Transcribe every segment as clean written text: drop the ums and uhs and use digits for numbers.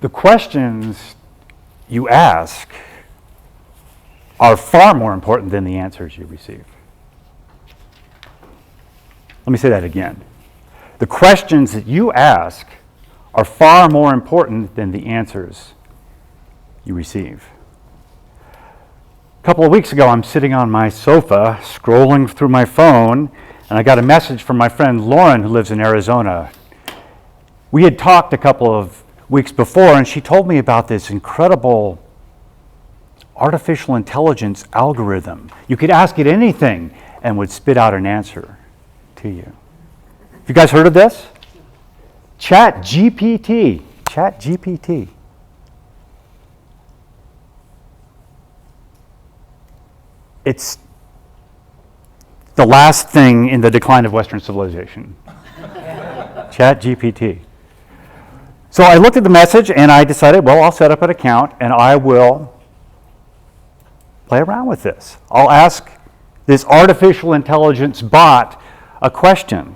The questions you ask are far more important than the answers you receive. Let me say that again. The questions that you ask are far more important than the answers you receive. A couple of weeks ago, I'm sitting on my sofa, scrolling through my phone, and I got a message from my friend Lauren, who lives in Arizona. We had talked a couple of weeks before, and she told me about this incredible artificial intelligence algorithm. You could ask it anything and would spit out an answer to you. Have you guys heard of this? GPT. GPT. It's the last thing in the decline of Western civilization. GPT. So I looked at the message and I decided, well, I'll set up an account and I will play around with this. I'll ask this artificial intelligence bot a question.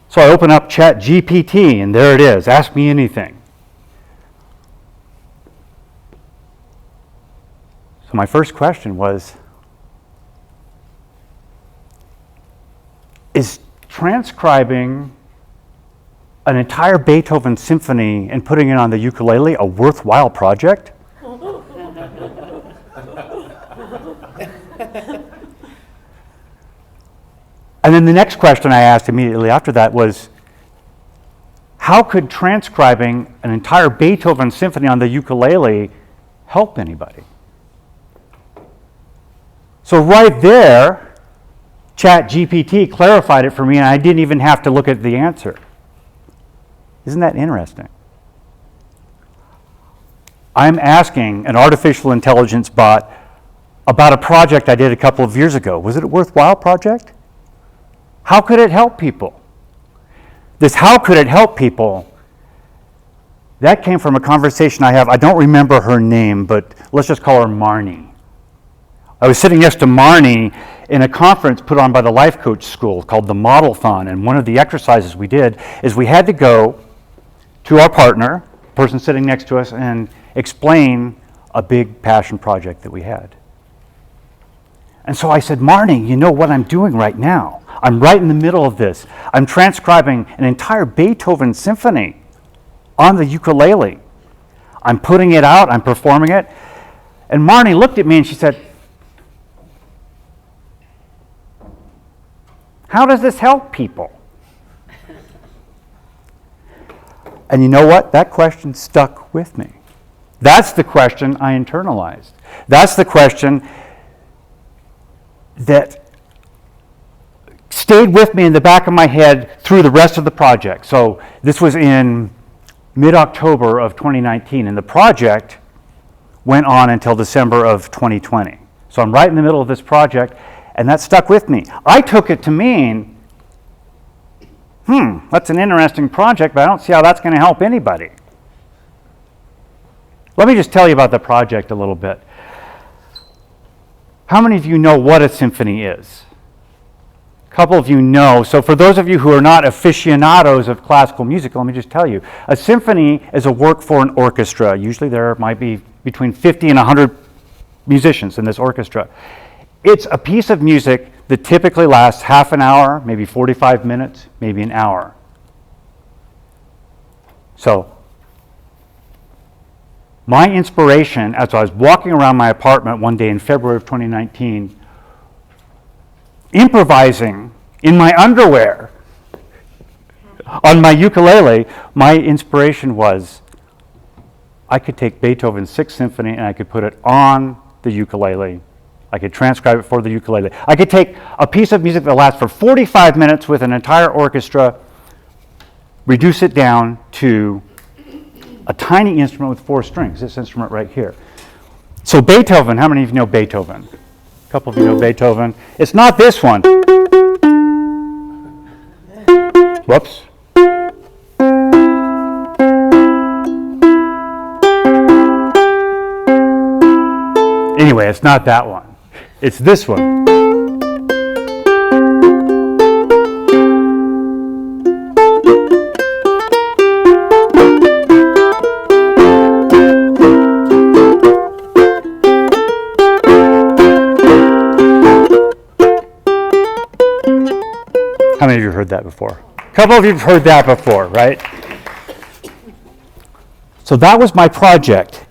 So I open up GPT and there it is. Ask me anything. So my first question was, is transcribing an entire Beethoven symphony and putting it on the ukulele a worthwhile project? And then the next question I asked immediately after that was, how could transcribing an entire Beethoven symphony on the ukulele help anybody? So right there, GPT clarified it for me, and I didn't even have to look at the answer. Isn't that interesting? I'm asking an artificial intelligence bot about a project I did a couple of years ago. Was it a worthwhile project? How could it help people? This how could it help people, that came from a conversation I have. I don't remember her name, but let's just call her Marnie. I was sitting next to Marnie in a conference put on by the Life Coach School called the Model-thon, and one of the exercises we did is we had to go to our partner, person sitting next to us, and explain a big passion project that we had. And so I said, Marnie, you know what I'm doing right now? I'm right in the middle of this. I'm transcribing an entire Beethoven symphony on the ukulele. I'm putting it out, I'm performing it. And Marnie looked at me and she said, how does this help people? And you know what? That question stuck with me. That's the question I internalized. That's the question that stayed with me in the back of my head through the rest of the project. So this was in mid-October of 2019, and the project went on until December of 2020. So I'm right in the middle of this project, and that stuck with me. I took it to mean, that's an interesting project, but I don't see how that's going to help anybody. Let me just tell you about the project a little bit. How many of you know what a symphony is? A couple of you know. So for those of you who are not aficionados of classical music, let me just tell you. A symphony is a work for an orchestra. Usually there might be between 50 and 100 musicians in this orchestra. It's a piece of music that typically lasts half an hour, maybe 45 minutes, maybe an hour. So my inspiration, as I was walking around my apartment one day in February of 2019, improvising in my underwear on my ukulele, my inspiration was I could take Beethoven's Sixth Symphony and I could put it on the ukulele. I could transcribe it for the ukulele. I could take a piece of music that lasts for 45 minutes with an entire orchestra, reduce it down to a tiny instrument with 4 strings, this instrument right here. So Beethoven, how many of you know Beethoven? A couple of you know Beethoven. It's not this one. Whoops. Anyway, it's not that one. It's this one. How many of you heard that before? A couple of you have heard that before, right? So that was my project.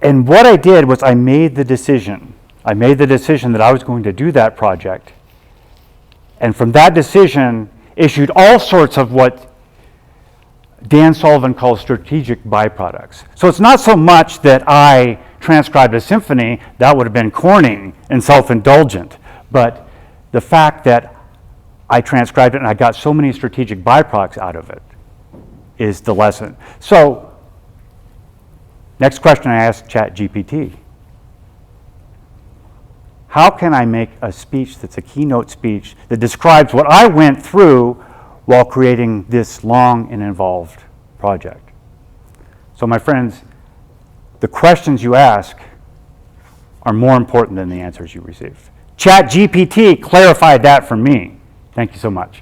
And what I did was I made the decision. I made the decision that I was going to do that project. And from that decision, issued all sorts of what Dan Sullivan calls strategic byproducts. So it's not so much that I transcribed a symphony, that would have been corny and self-indulgent, but the fact that I transcribed it and I got so many strategic byproducts out of it is the lesson. So, next question I asked GPT. How can I make a speech that's a keynote speech that describes what I went through while creating this long and involved project? So my friends, the questions you ask are more important than the answers you receive. ChatGPT clarified that for me. Thank you so much.